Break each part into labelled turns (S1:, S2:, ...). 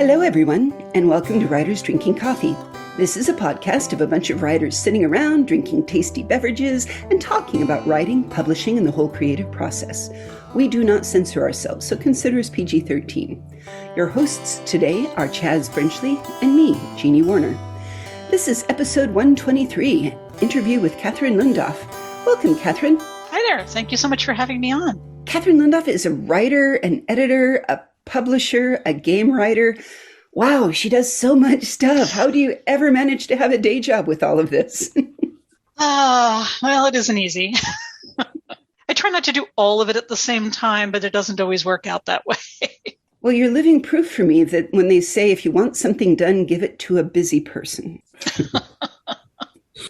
S1: Hello, everyone, and welcome to Writers Drinking Coffee. This is a podcast of a bunch of writers sitting around, drinking tasty beverages, and talking about writing, publishing, and the whole creative process. We do not censor ourselves, so consider us PG-13. Your hosts today are Chaz Frenchley and me, Jeannie Warner. This is episode 123, interview with Catherine Lundoff. Welcome, Catherine.
S2: Hi there. Thank you so much for having me on.
S1: Catherine Lundoff is a writer, an editor, a publisher, a game writer. Wow, she does so much stuff. How do you ever manage to have a day job with all of this?
S2: Well, it isn't easy. I try not to do all of it at the same time, but it doesn't always work out that way.
S1: Well, you're living proof for me that when they say if you want something done, give it to a busy person.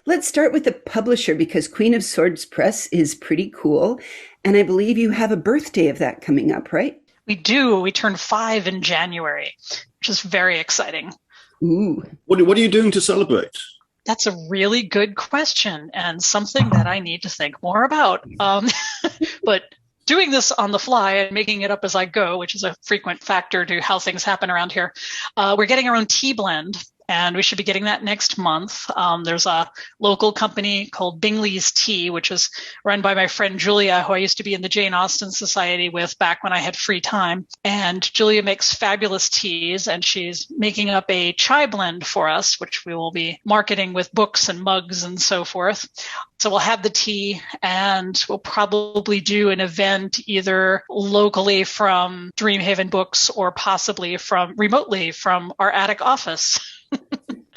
S1: Let's start with the publisher because Queen of Swords Press is pretty cool. And I believe you have a birthday of that coming up, right?
S2: We do. We turn 5 in January, which is very exciting.
S1: Ooh.
S3: What are you doing to celebrate?
S2: That's a really good question and something that I need to think more about. But doing this on the fly and making it up as I go, which is a frequent factor to how things happen around here, we're getting our own tea blend. And we should be getting that next month. There's a local company called Bingley's Tea, which is run by my friend Julia, who I used to be in the Jane Austen Society with back when I had free time. And Julia makes fabulous teas, and she's making up a chai blend for us, which we will be marketing with books and mugs and so forth. So we'll have the tea, and we'll probably do an event either locally from Dreamhaven Books or possibly remotely from our attic office.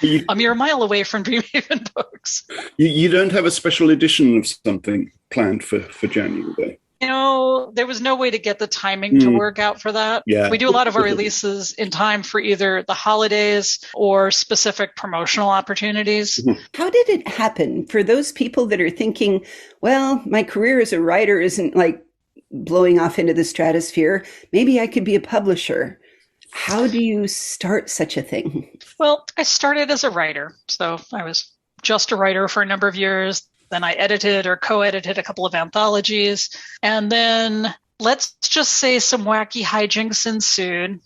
S2: A mere mile away from Dreamhaven Books.
S3: You don't have a special edition of something planned for January?
S2: You know, there was no way to get the timing to work out for that.
S3: Yeah.
S2: We do a lot of our releases in time for either the holidays or specific promotional opportunities.
S1: How did it happen for those people that are thinking, well, my career as a writer isn't like blowing off into the stratosphere. Maybe I could be a publisher. How do you start such a thing?
S2: Well, I started as a writer. So I was just a writer for a number of years. Then I edited or co-edited a couple of anthologies. And then let's just say some wacky hijinks ensued.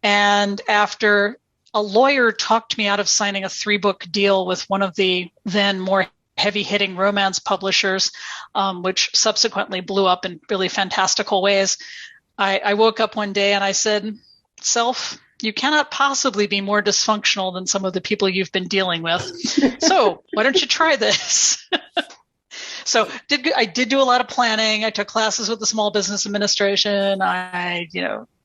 S2: And after a lawyer talked me out of signing a 3-book deal with one of the then more heavy-hitting romance publishers, which subsequently blew up in really fantastical ways, I woke up one day and I said, "Self, you cannot possibly be more dysfunctional than some of the people you've been dealing with. So why don't you try this?" So I did do a lot of planning. I took classes with the Small Business Administration. I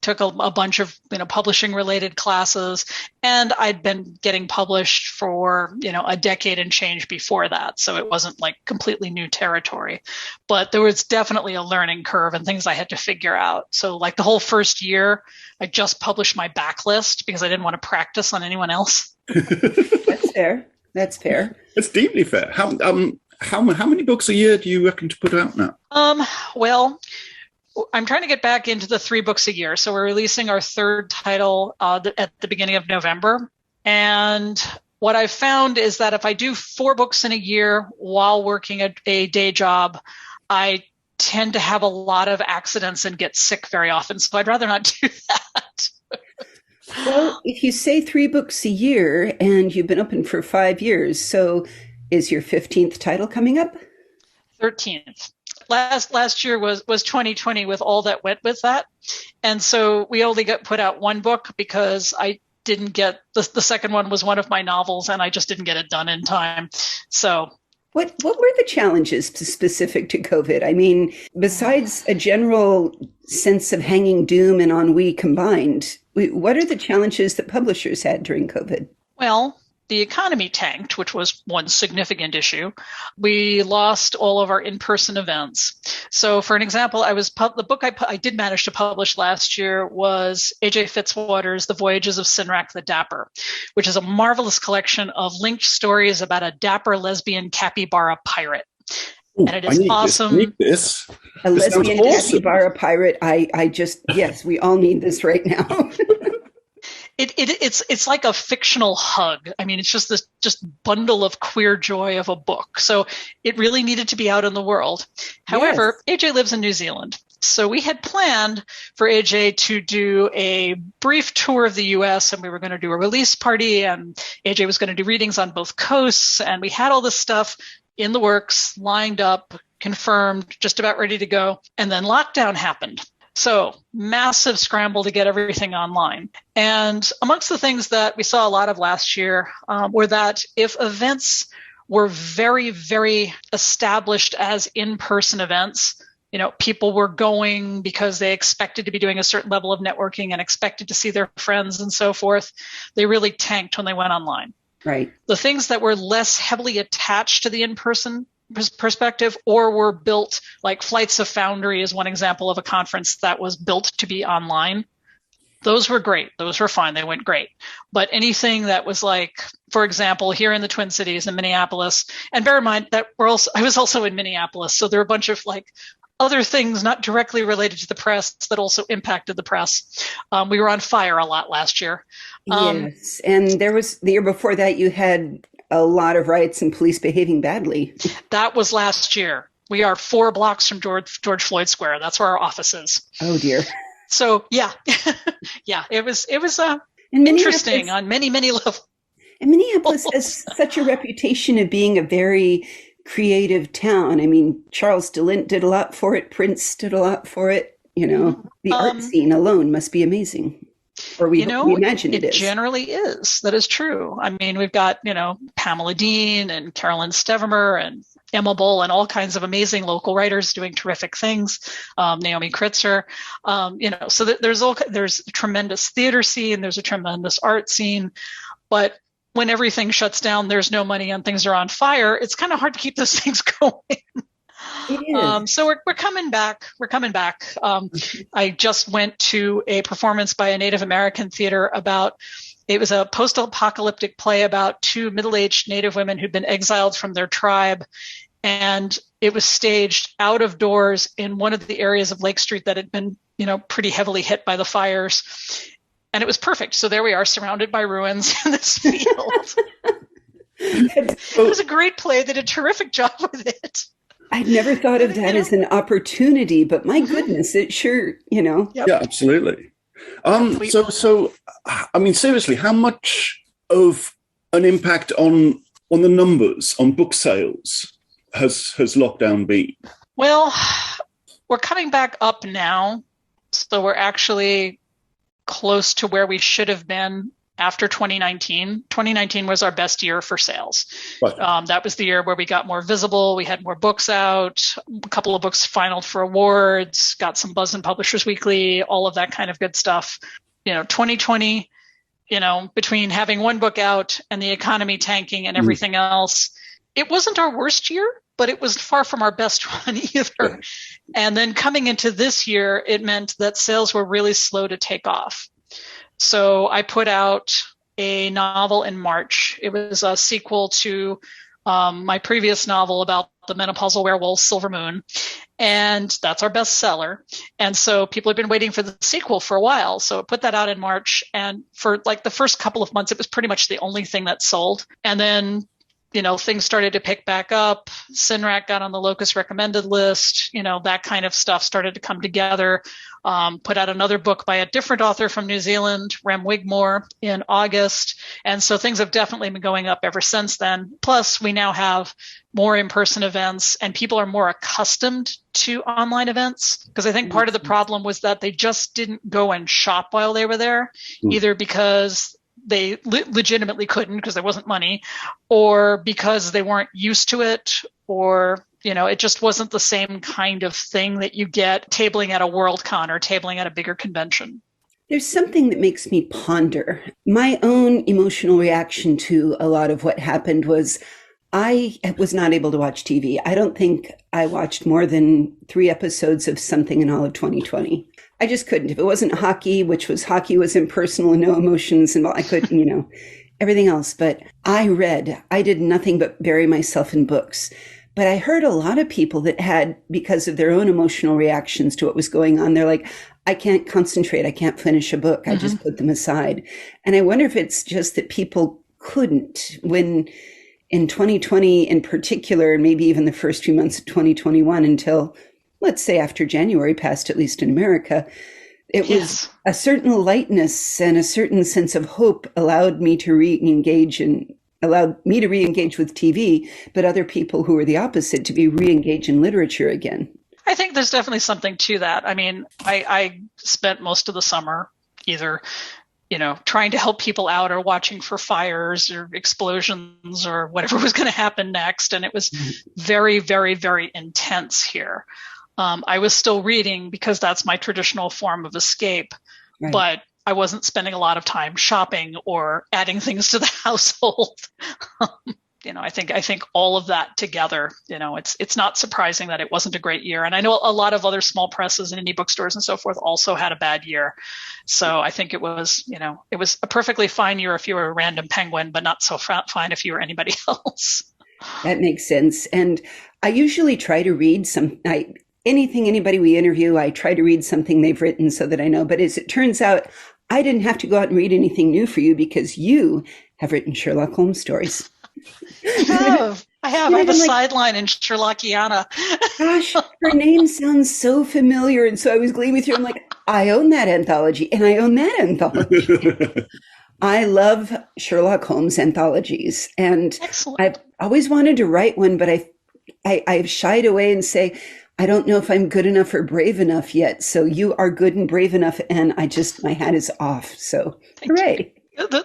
S2: took a bunch of publishing related classes, and I'd been getting published for a decade and change before that. So it wasn't like completely new territory, but there was definitely a learning curve and things I had to figure out. So like the whole first year, I just published my backlist because I didn't want to practice on anyone else.
S1: That's fair. That's fair.
S3: It's deeply fair. How many books a year do you reckon to put out now?
S2: Well, I'm trying to get back into the 3 books a year. So we're releasing our 3rd title at the beginning of November. And what I've found is that if I do 4 books in a year while working a day job, I tend to have a lot of accidents and get sick very often. So I'd rather not do that.
S1: Well, if you say 3 books a year and you've been open for 5 years, so is your 15th title coming up?
S2: 13th. Last year was 2020 with all that went with that. And so we only put out 1 book because I didn't get the second one was one of my novels and I just didn't get it done in time. So
S1: what were the challenges specific to COVID? I mean, besides a general sense of hanging doom and ennui combined, what are the challenges that publishers had during COVID?
S2: Well, the economy tanked, which was one significant issue. We lost all of our in-person events. So for an example, the book I did manage to publish last year was A.J. Fitzwater's The Voyages of Sinrak the Dapper, which is a marvelous collection of linked stories about a dapper lesbian capybara pirate.
S3: Ooh,
S2: and it is awesome.
S3: Need this.
S1: A lesbian capybara pirate. Yes, we all need this right now.
S2: It's like a fictional hug. I mean, it's just this bundle of queer joy of a book. So it really needed to be out in the world. However, yes. AJ lives in New Zealand. So we had planned for AJ to do a brief tour of the US, and we were going to do a release party, and AJ was going to do readings on both coasts. And we had all this stuff in the works, lined up, confirmed, just about ready to go. And then lockdown happened. So massive scramble to get everything online. And amongst the things that we saw a lot of last year were that if events were very, very established as in-person events, people were going because they expected to be doing a certain level of networking and expected to see their friends and so forth, they really tanked when they went online.
S1: Right.
S2: The things that were less heavily attached to the in-person perspective or were built, like Flights of Foundry is one example of a conference that was built to be online. Those were great. Those were fine. They went great. But anything that was like, for example, here in the Twin Cities in Minneapolis, and bear in mind that I was also in Minneapolis, so there are a bunch of like other things not directly related to the press that also impacted the press. We were on fire a lot last year.
S1: Yes, and there was the year before that you had a lot of riots and police behaving badly. That
S2: was last year. We are 4 blocks from George Floyd Square. That's where our office is.
S1: Oh dear.
S2: So yeah, it was interesting on many levels.
S1: And Minneapolis has such a reputation of being a very creative town. I mean, Charles DeLint did a lot for it. Prince did a lot for it. The art scene alone must be amazing. Or we imagine it is. It
S2: generally is. That is true. I mean, we've got, Pamela Dean and Carolyn Stevemer and Emma Bull and all kinds of amazing local writers doing terrific things. Naomi Kritzer, so there's a tremendous theater scene. There's a tremendous art scene. But when everything shuts down, there's no money and things are on fire, it's kind of hard to keep those things going.
S1: It is.
S2: So we're coming back. I just went to a performance by a Native American theater it was a post-apocalyptic play about 2 middle-aged Native women who'd been exiled from their tribe. And it was staged out of doors in one of the areas of Lake Street that had been, pretty heavily hit by the fires. And it was perfect. So there we are, surrounded by ruins in this field. It was a great play. They did a terrific job with it.
S1: I'd never thought of that as an opportunity, but my goodness, it sure,
S2: Yep.
S3: Yeah, absolutely. So, I mean, seriously, how much of an impact on the numbers, on book sales, has lockdown been?
S2: Well, we're coming back up now. So we're actually close to where we should have been after 2019. 2019 was our best year for sales.
S3: Right.
S2: That was the year where we got more visible. We had more books out, a couple of books finaled for awards, got some buzz in Publishers Weekly, all of that kind of good stuff. 2020, between having one book out and the economy tanking and everything else, it wasn't our worst year, but it was far from our best one either. Yeah. And then coming into this year, it meant that sales were really slow to take off. So I put out a novel in March. It was a sequel to my previous novel about the menopausal werewolf, Silver Moon. And that's our bestseller. And so people have been waiting for the sequel for a while. So I put that out in March. And for like the first couple of months, it was pretty much the only thing that sold. And then things started to pick back up. Sinrak got on the Locus recommended list. That kind of stuff started to come together. Put out another book by a different author from New Zealand, Rem Wigmore, in August. And so things have definitely been going up ever since then. Plus, we now have more in-person events and people are more accustomed to online events. Because I think part of the problem was that they just didn't go and shop while they were there, either because they legitimately couldn't because there wasn't money, or because they weren't used to it, or, it just wasn't the same kind of thing that you get tabling at a WorldCon or tabling at a bigger convention.
S1: There's something that makes me ponder. My own emotional reaction to a lot of what happened was I was not able to watch TV. I don't think I watched more than 3 episodes of something in all of 2020. I just couldn't. If it wasn't hockey, hockey was impersonal and no emotions, and I couldn't, everything else. But I read. I did nothing but bury myself in books. But I heard a lot of people that had, because of their own emotional reactions to what was going on, they're like, I can't concentrate. I can't finish a book. I just put them aside. And I wonder if it's just that people couldn't when in 2020 in particular, and maybe even the first few months of 2021 until let's say after January passed, at least in America, it was a certain lightness and a certain sense of hope allowed me to re-engage with TV, but other people who were the opposite to be re-engaged in literature again.
S2: I think there's definitely something to that. I mean, I spent most of the summer either, trying to help people out or watching for fires or explosions or whatever was going to happen next. And it was very, very, very intense here. I was still reading because that's my traditional form of escape, right. But I wasn't spending a lot of time shopping or adding things to the household. I think all of that together, it's not surprising that it wasn't a great year. And I know a lot of other small presses and indie bookstores and so forth also had a bad year. So I think it was a perfectly fine year if you were a random penguin, but not so fine if you were anybody else.
S1: That makes sense. And I usually try to read anybody we interview, I try to read something they've written so that I know. But as it turns out, I didn't have to go out and read anything new for you because you have written Sherlock Holmes stories.
S2: I have a sideline in Sherlockiana.
S1: Gosh, her name sounds so familiar. And so I was gleeing with you. I'm like, I own that anthology and I own that anthology. I love Sherlock Holmes anthologies. And excellent. I've always wanted to write one, but I've shied away and say, I don't know if I'm good enough or brave enough yet. So you are good and brave enough. And my hat is off. So hooray.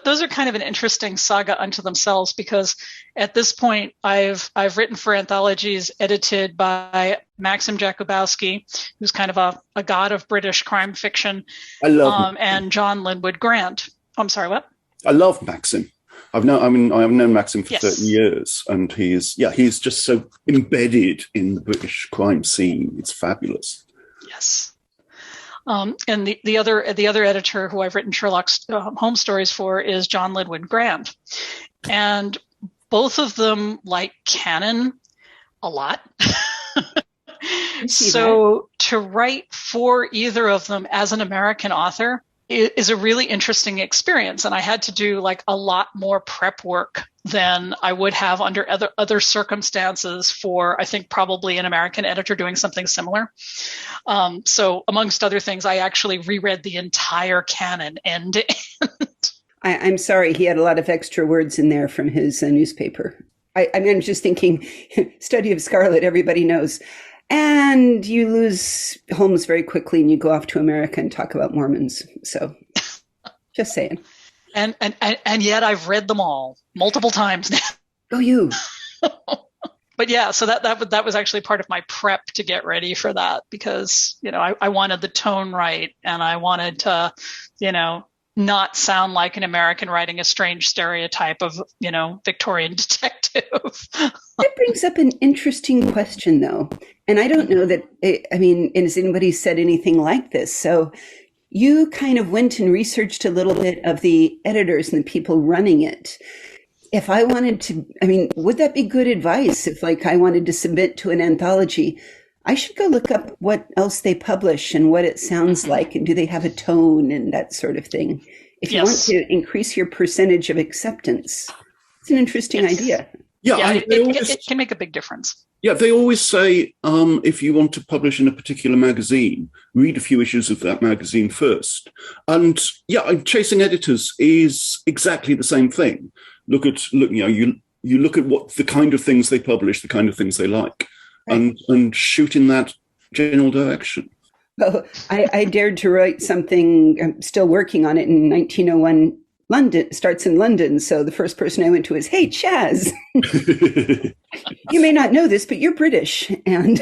S2: Those are kind of an interesting saga unto themselves because at this point I've written for anthologies edited by Maxim Jakubowski, who's kind of a god of British crime fiction.
S3: I love
S2: and John Linwood Grant. I'm sorry, what?
S3: I love Maxim. I've known Maxim for 30 years, and he's just so embedded in the British crime scene. It's fabulous.
S2: Yes. And the other editor who I've written Sherlock Holmes stories for is John Linwood Grant. And both of them like canon a lot. So to write for either of them as an American author is a really interesting experience. And I had to do like a lot more prep work than I would have under other circumstances for, I think, probably an American editor doing something similar. So amongst other things, I actually reread the entire canon end to end.
S1: I'm sorry, he had a lot of extra words in there from his newspaper. I'm just thinking, study of Scarlet, everybody knows. And you lose Holmes very quickly and you go off to America and talk about Mormons. So just saying.
S2: And yet I've read them all multiple times now.
S1: Oh, you.
S2: But yeah, so that was actually part of my prep to get ready for that because, I wanted the tone right and I wanted to, not sound like an American writing a strange stereotype of, Victorian detective.
S1: That brings up an interesting question, though. And I don't know that, has anybody said anything like this? So you kind of went and researched a little bit of the editors and the people running it. If I wanted to, would that be good advice? If I wanted to submit to an anthology, I should go look up what else they publish and what it sounds like. And do they have a tone and that sort of thing? If you want to increase your percentage of acceptance, it's an interesting idea.
S2: Yeah, it can make a big difference.
S3: Yeah, they always say if you want to publish in a particular magazine, read a few issues of that magazine first. And chasing editors is exactly the same thing. You look at what the kind of things they publish, the kind of things they like, right. and shoot in that general direction.
S1: Well, I dared to write something. I'm still working on it in 1901. London starts in London. So the first person I went to is, hey, Chaz, you may not know this, but you're British. And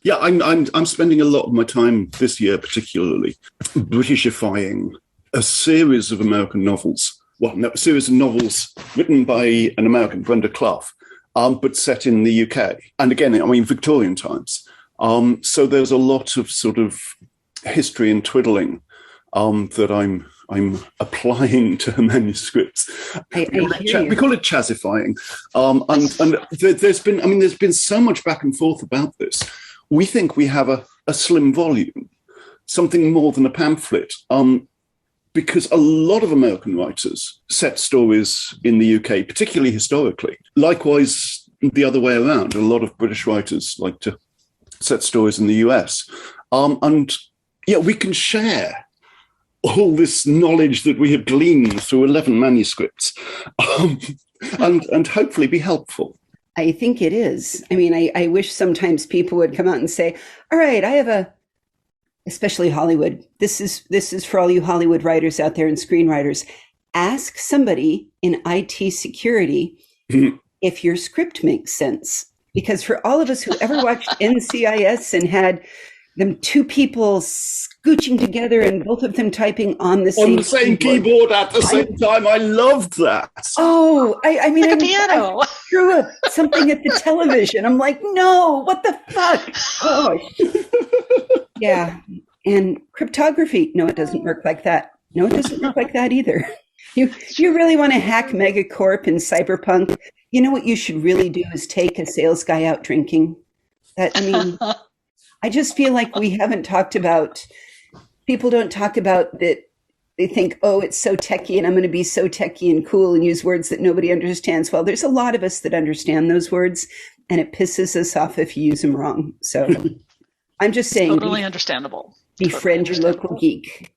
S3: yeah, I'm spending a lot of my time this year, particularly Britishifying a series of American novels. Well, no, a series of novels written by an American, Brenda Clough, but set in the UK. And again, Victorian times. So there's a lot of sort of history and twiddling that I'm applying to her manuscripts. We call it chazifying. And there's been so much back and forth about this. We think we have a slim volume, something more than a pamphlet, because a lot of American writers set stories in the UK, particularly historically. Likewise, the other way around, a lot of British writers like to set stories in the US. And yeah, we can share all this knowledge that we have gleaned through 11 manuscripts, and hopefully be helpful.
S1: I think it is. I mean, I wish sometimes people would come out and say, all right, I have especially Hollywood. This is for all you Hollywood writers out there and screenwriters. Ask somebody in IT security if your script makes sense. Because for all of us who ever watched NCIS and had them two people scooching together and both of them typing on the same
S3: keyboard at the same time, I loved that.
S1: Oh, I mean,
S2: like a piano.
S1: I threw up something at the television. I'm like, no, what the fuck? Oh, yeah. And cryptography. No, it doesn't work like that. No, it doesn't work like that either. You really want to hack Megacorp and Cyberpunk? You know what you should really do is take a sales guy out drinking. I just feel like we haven't talked about, people don't talk about that. They think, oh, it's so techie and I'm going to be so techie and cool and use words that nobody understands. Well, there's a lot of us that understand those words and it pisses us off if you use them wrong. So I'm just saying.
S2: Totally understandable.
S1: Befriend your local geek.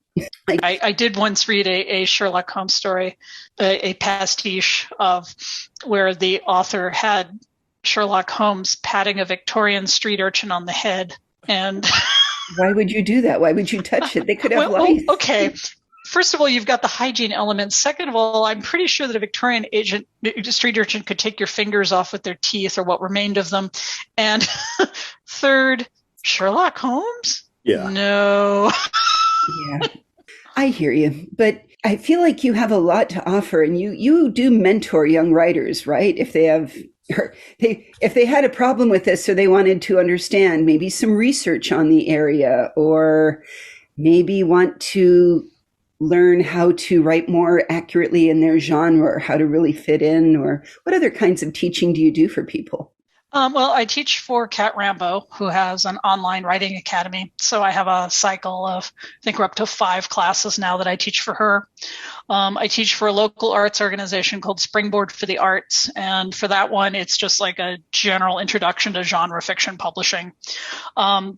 S2: I did once read a Sherlock Holmes story, a pastiche of where the author had Sherlock Holmes patting a Victorian street urchin on the head. And
S1: why would you do that? Why would you touch it? They could have lice.
S2: Okay. First of all, you've got the hygiene element. Second of all, I'm pretty sure that a Victorian street urchin could take your fingers off with their teeth or what remained of them. And third, Sherlock Holmes?
S3: Yeah.
S2: No.
S1: Yeah. I hear you, but I feel like you have a lot to offer, and you do mentor young writers, right? If they had a problem with this, or they wanted to understand maybe some research on the area, or maybe want to learn how to write more accurately in their genre, or how to really fit in, or what other kinds of teaching do you do for people?
S2: Well, I teach for Kat Rambo, who has an online writing academy. So I have a cycle of, I think we're up to 5 classes now that I teach for her. I teach for a local arts organization called Springboard for the Arts. And for that one, it's just like a general introduction to genre fiction publishing.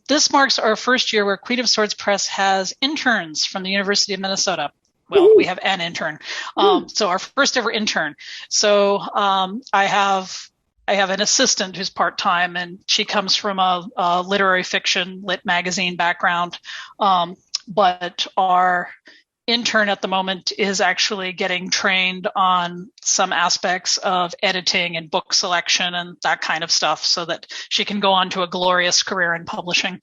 S2: This marks our first year where Queen of Swords Press has interns from the University of Minnesota. Well, we have an intern. So our first ever intern. So I have an assistant who's part-time, and she comes from a literary fiction, lit magazine background. But our intern at the moment is actually getting trained on some aspects of editing and book selection and that kind of stuff so that she can go on to a glorious career in publishing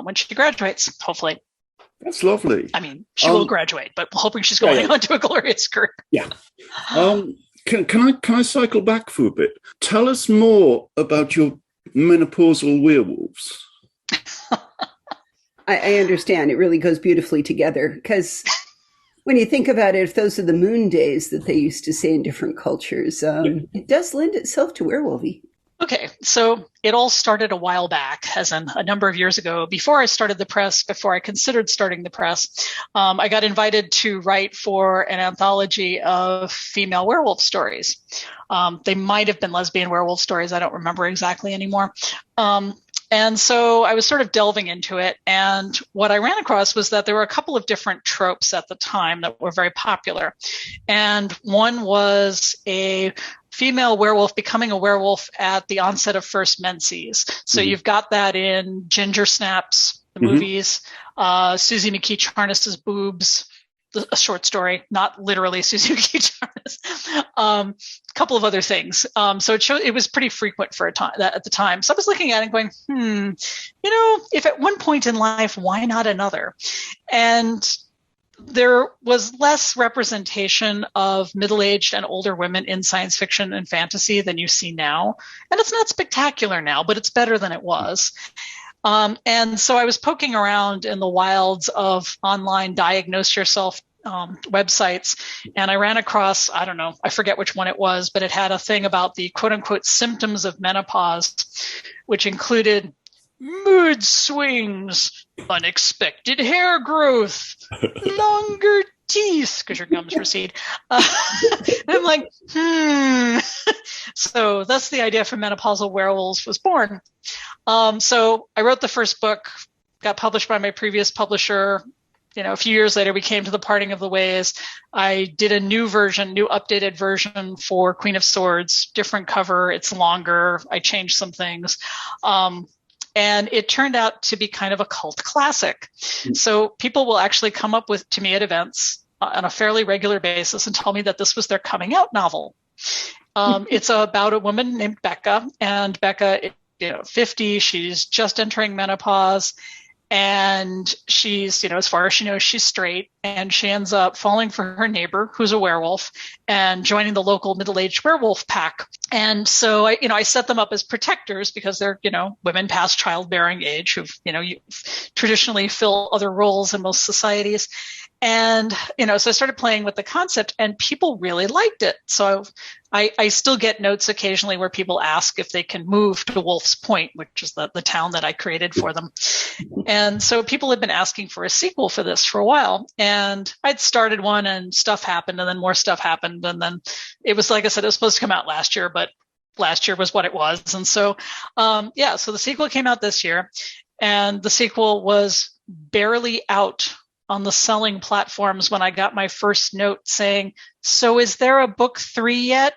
S2: when she graduates, hopefully.
S3: That's lovely.
S2: I mean, she will graduate, but hoping she's going on to a glorious career.
S3: Yeah. Can I cycle back for a bit? Tell us more about your menopausal werewolves.
S1: I understand. It really goes beautifully together, because when you think about it, if those are the moon days that they used to say in different cultures, it does lend itself to werewolvy.
S2: Okay, so it all started a while back, as in a number of years ago. Before I started the press, before I considered starting the press, I got invited to write for an anthology of female werewolf stories. They might have been lesbian werewolf stories. I don't remember exactly anymore. And so I was sort of delving into it. And what I ran across was that there were a couple of different tropes at the time that were very popular. And one was a female werewolf becoming a werewolf at the onset of first menses. So you've got that in Ginger Snaps, the movies, Susie McKee Charnis's boobs, a short story, not literally Susie McKee Charnis, a couple of other things. So it was pretty frequent for at the time. So I was looking at it and going, if at one point in life, why not another? And there was less representation of middle-aged and older women in science fiction and fantasy than you see now. And it's not spectacular now, but it's better than it was. And so I was poking around in the wilds of online diagnose yourself websites, and I ran across, I don't know, I forget which one it was, but it had a thing about the quote-unquote symptoms of menopause, which included mood swings, unexpected hair growth, longer teeth because your gums recede. I'm like, So that's the idea for menopausal werewolves was born. So I wrote the first book, got published by my previous publisher. A few years later, we came to the parting of the ways. I did a new updated version for Queen of Swords, different cover. It's longer. I changed some things. And it turned out to be kind of a cult classic. So people will actually come up to me at events on a fairly regular basis and tell me that this was their coming out novel. It's about a woman named Becca, and Becca, 50, she's just entering menopause. And she's, as far as she knows, she's straight, and she ends up falling for her neighbor, who's a werewolf, and joining the local middle-aged werewolf pack. And so, I set them up as protectors because they're, women past childbearing age who, traditionally fill other roles in most societies. And, so I started playing with the concept, and people really liked it. So I still get notes occasionally where people ask if they can move to Wolf's Point, which is the town that I created for them. And so people had been asking for a sequel for this for a while. And I'd started one, and stuff happened, and then more stuff happened. And then it was, like I said, it was supposed to come out last year, but last year was what it was. And so, so the sequel came out this year, and the sequel was barely out on the selling platforms when I got my first note saying, "So is there a book 3 yet?"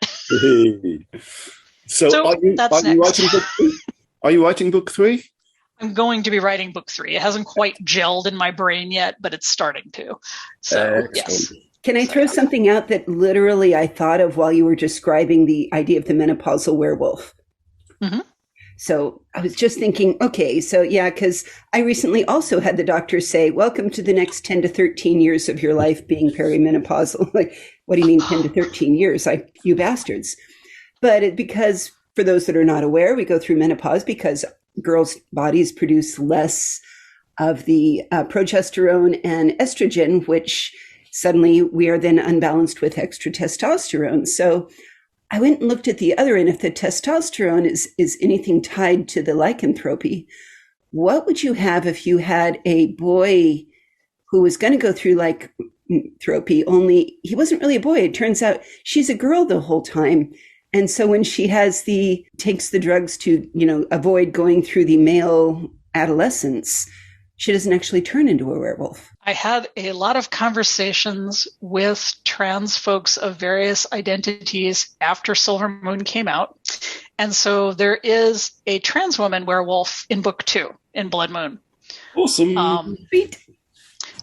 S3: So are you writing book 3? Are you writing book 3?
S2: I'm going to be writing book 3. It hasn't quite gelled in my brain yet, but it's starting to. So, yes.
S1: Can I throw something out that literally I thought of while you were describing the idea of the menopausal werewolf?
S2: Mm-hmm.
S1: So I was just thinking, okay, so yeah, because I recently also had the doctor say, welcome to the next 10 to 13 years of your life being perimenopausal. Like, what do you mean 10 to 13 years? You bastards. But because for those that are not aware, we go through menopause because girls' bodies produce less of the progesterone and estrogen, which suddenly we are then unbalanced with extra testosterone. So I went and looked at the other end. If the testosterone is anything tied to the lycanthropy, what would you have if you had a boy who was going to go through lycanthropy, only he wasn't really a boy. It turns out she's a girl the whole time. And so when she takes the drugs to, avoid going through the male adolescence, she doesn't actually turn into a werewolf.
S2: I had a lot of conversations with trans folks of various identities after Silver Moon came out. And so there is a trans woman werewolf in book 2 in Blood Moon.
S3: Awesome.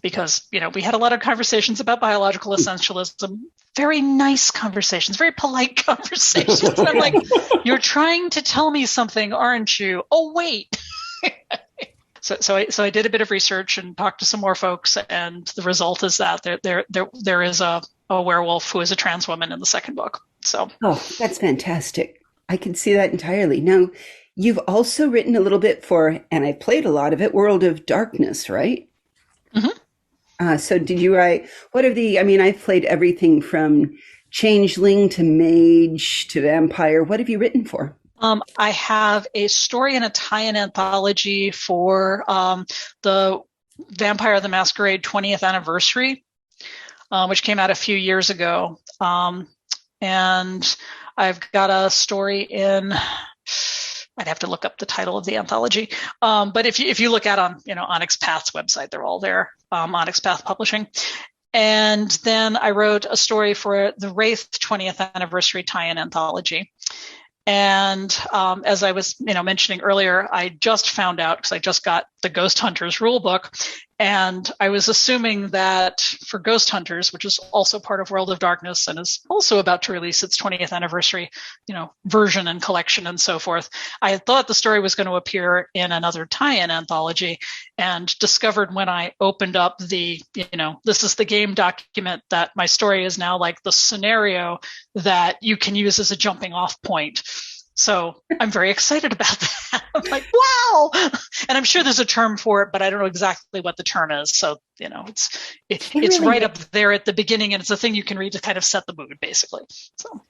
S2: Because, we had a lot of conversations about biological essentialism. Very nice conversations, very polite conversations. And I'm like, you're trying to tell me something, aren't you? Oh, wait. So I did a bit of research and talked to some more folks, and the result is that there is a werewolf who is a trans woman in the second book. So
S1: that's fantastic. I can see that entirely. Now, you've also written a little bit for, and I played a lot of it, World of Darkness, right?
S2: Mm-hmm.
S1: So did you write? I've played everything from Changeling to Mage to Vampire. What have you written for?
S2: I have a story and a tie-in anthology for the Vampire the Masquerade 20th anniversary, which came out a few years ago. And I've got a story in, I'd have to look up the title of the anthology. But if you look at on Onyx Path's website, they're all there, Onyx Path Publishing. And then I wrote a story for the Wraith 20th anniversary tie-in anthology. And as I was, mentioning earlier, I just found out because I just got the Ghost Hunters rule book, and I was assuming that for Ghost Hunters, which is also part of World of Darkness and is also about to release its 20th anniversary, version and collection and so forth, I thought the story was going to appear in another tie-in anthology, and discovered when I opened up the, this is the game document, that my story is now like the scenario that you can use as a jumping off point. So I'm very excited about that. I'm like, wow. And I'm sure there's a term for it, but I don't know exactly what the term is. So, it's really right up there at the beginning, and it's a thing you can read to kind of set the mood, basically. So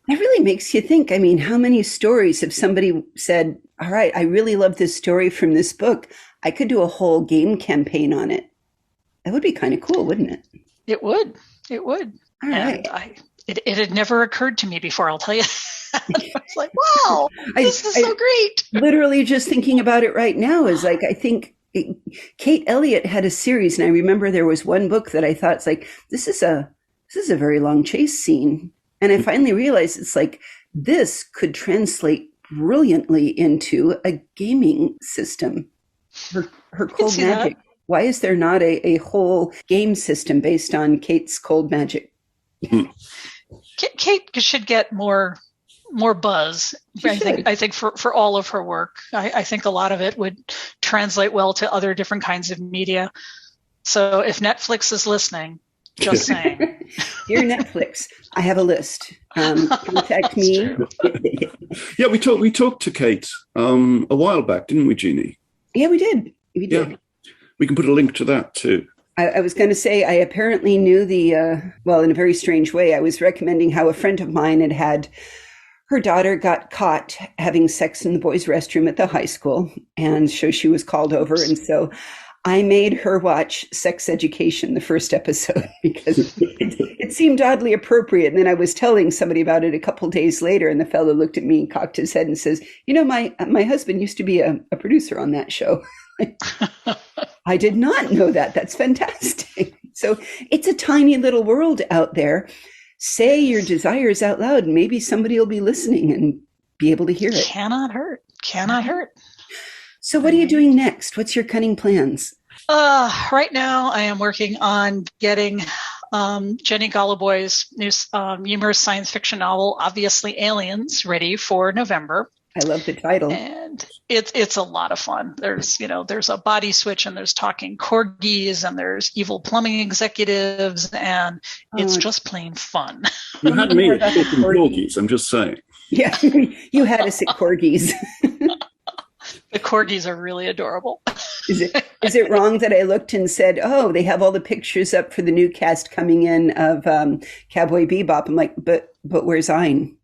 S1: it really makes you think. How many stories have somebody said, all right, I really love this story from this book. I could do a whole game campaign on it. That would be kind of cool, wouldn't it?
S2: It would. It would.
S1: All right.
S2: It had never occurred to me before, I'll tell you. It's like, wow, this is so great.
S1: Literally just thinking about it right now is like, I think Kate Elliott had a series, and I remember there was one book that I thought, it's like, this is a very long chase scene. And I finally realized it's like, this could translate brilliantly into a gaming system. Her cold magic. That. Why is there not a whole game system based on Kate's cold magic?
S2: Kate should get more buzz. I think for all of her work. I think a lot of it would translate well to other different kinds of media. So if Netflix is listening, just saying.
S1: Dear Netflix, I have a list. Contact me.
S3: Yeah, we talked to Kate a while back, didn't we, Jeannie?
S1: Yeah, we did.
S3: Yeah. We can put a link to that too.
S1: I was going to say, I apparently knew in a very strange way, I was recommending how a friend of mine had her daughter got caught having sex in the boys' restroom at the high school. And so she was called over. And so I made her watch Sex Education, the first episode, because it seemed oddly appropriate. And then I was telling somebody about it a couple of days later, and the fellow looked at me and cocked his head and says, my husband used to be a producer on that show. I did not know that. That's fantastic. So it's a tiny little world out there. Say your desires out loud, and maybe somebody will be listening and be able to hear it.
S2: Cannot hurt. Cannot hurt.
S1: So what are you doing next? What's your cunning plans?
S2: Right now, I am working on getting Jenny Goloboy's new humorous science fiction novel, Obviously Aliens, ready for November.
S1: I love the title.
S2: And it's a lot of fun. There's a body switch, and there's talking corgis, and there's evil plumbing executives, and it's just plain fun.
S3: You had me at corgis, I'm just saying.
S1: Yeah, you had us at corgis.
S2: The corgis are really adorable.
S1: Is it wrong that I looked and said, oh, they have all the pictures up for the new cast coming in of Cowboy Bebop? I'm like, but where's Ein?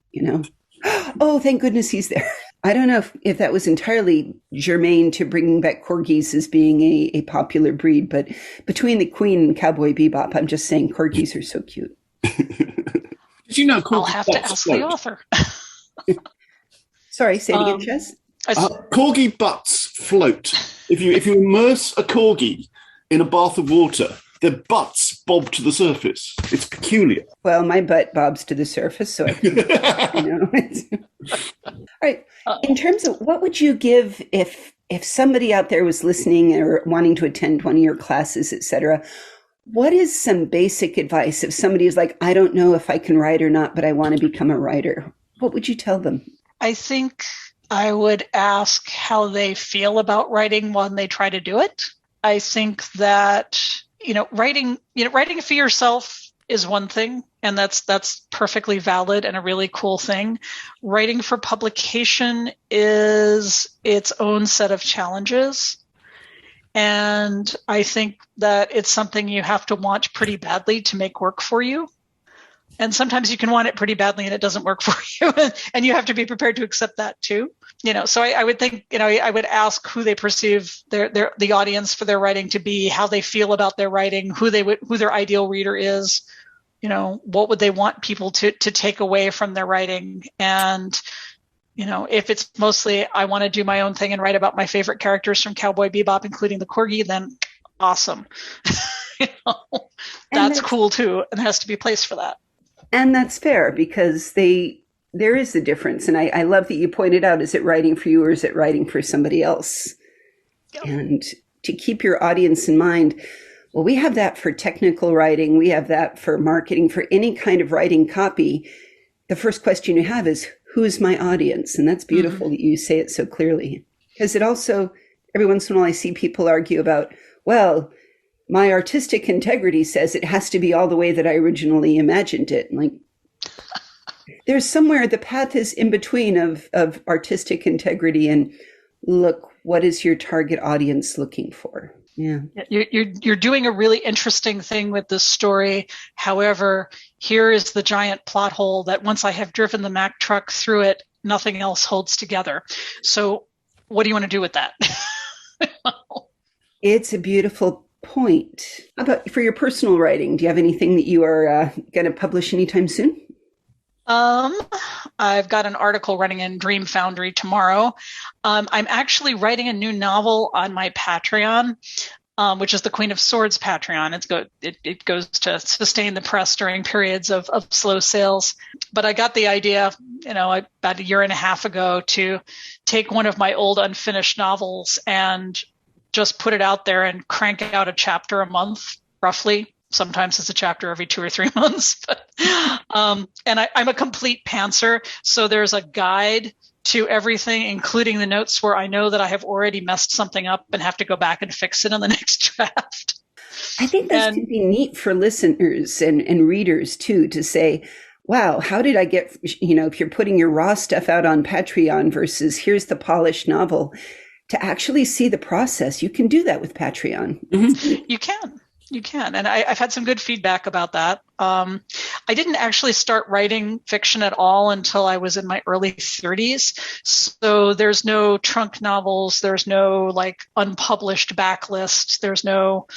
S1: Oh, thank goodness he's there. I don't know if that was entirely germane to bringing back corgis as being a popular breed, but between the Queen and Cowboy Bebop, I'm just saying corgis are so cute.
S3: Did you know
S2: I'll have to ask the author.
S1: Sorry, say it again, Chess.
S3: Corgi butts float. If you immerse a corgi in a bath of water, their butts bob to the surface. It's peculiar.
S1: Well, my butt bobs to the surface, so I think, All right. In terms of what would you give if somebody out there was listening or wanting to attend one of your classes, et cetera, what is some basic advice if somebody is like, I don't know if I can write or not, but I want to become a writer? What would you tell them? I
S2: think I would ask how they feel about writing when they try to do it. I think that writing for yourself is one thing, and that's perfectly valid and a really cool thing. Writing for publication is its own set of challenges. And I think that it's something you have to want pretty badly to make work for you. And sometimes you can want it pretty badly and it doesn't work for you. And you have to be prepared to accept that too. So I would think, I would ask who they perceive the audience for their writing to be, how they feel about their writing, who their ideal reader is, what would they want people to take away from their writing. And, if it's mostly, I want to do my own thing and write about my favorite characters from Cowboy Bebop, including the corgi, then awesome. That's cool too. And there has to be a place for that. And that's fair because there is a difference. And I love that you pointed out, is it writing for you or is it writing for somebody else? Yep. And to keep your audience in mind, well, we have that for technical writing. We have that for marketing, for any kind of writing copy. The first question you have is, who's my audience? And that's beautiful that you say it so clearly. Because it also, every once in a while I see people argue about, well, my artistic integrity says it has to be all the way that I originally imagined it. Like, there's somewhere the path is in between of artistic integrity and look, what is your target audience looking for? Yeah. You're doing a really interesting thing with this story. However, here is the giant plot hole that once I have driven the Mack truck through it, nothing else holds together. So what do you want to do with that? It's a beautiful point. How about for your personal writing? Do you have anything that you are going to publish anytime soon? Um, I've got an article running in Dream Foundry tomorrow. I'm actually writing a new novel on my Patreon, which is the Queen of Swords Patreon. It goes to sustain the press during periods of slow sales. But I got the idea, about a year and a half ago to take one of my old unfinished novels and just put it out there and crank out a chapter a month, roughly. Sometimes it's a chapter every 2 or 3 months. But, and I'm a complete pantser. So there's a guide to everything, including the notes where I know that I have already messed something up and have to go back and fix it in the next draft.
S1: I think this could be neat for listeners and readers too, to say, wow, how did I get, if you're putting your raw stuff out on Patreon versus here's the polished novel, to actually see the process. You can do that with Patreon.
S2: Mm-hmm. You can. And I've had some good feedback about that. I didn't actually start writing fiction at all until I was in my early 30s. So there's no trunk novels. There's no unpublished backlist. There's no,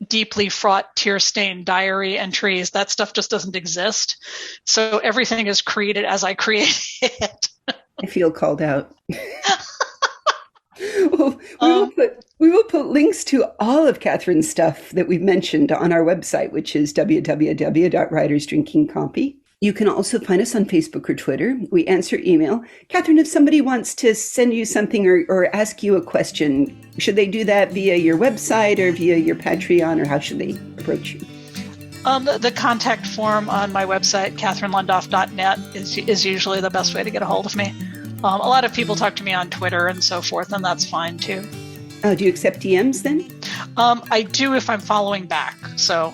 S2: deeply fraught tear-stained diary entries. That stuff just doesn't exist. So everything is created as I create it.
S1: I feel called out. Well, we will put links to all of Catherine's stuff that we've mentioned on our website, which is www.writersdrinkingcoffee. You can also find us on Facebook or Twitter. We answer email. Catherine, if somebody wants to send you something or ask you a question, should they do that via your website or via your Patreon, or how should they approach you?
S2: The contact form on my website, catherinelundoff.net, is usually the best way to get a hold of me. A lot of people talk to me on Twitter and so forth, and that's fine too.
S1: Oh, do you accept DMs then?
S2: I do if I'm following back. So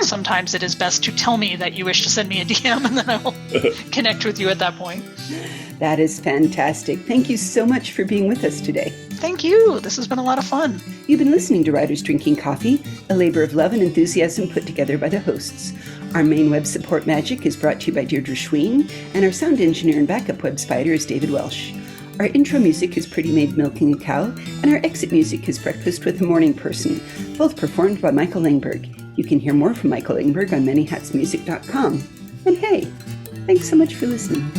S2: sometimes it is best to tell me that you wish to send me a DM, and then I will connect with you at that point.
S1: That is fantastic. Thank you so much for being with us today.
S2: Thank you. This has been a lot of fun.
S1: You've been listening to Writers Drinking Coffee, a labor of love and enthusiasm put together by the hosts. Our main web support magic is brought to you by Deirdre Schween, and our sound engineer and backup web spider is David Welsh. Our intro music is Pretty Maid Milking a Cow, and our exit music is Breakfast with the Morning Person, both performed by Michael Langberg. You can hear more from Michael Langberg on manyhatsmusic.com. And hey, thanks so much for listening.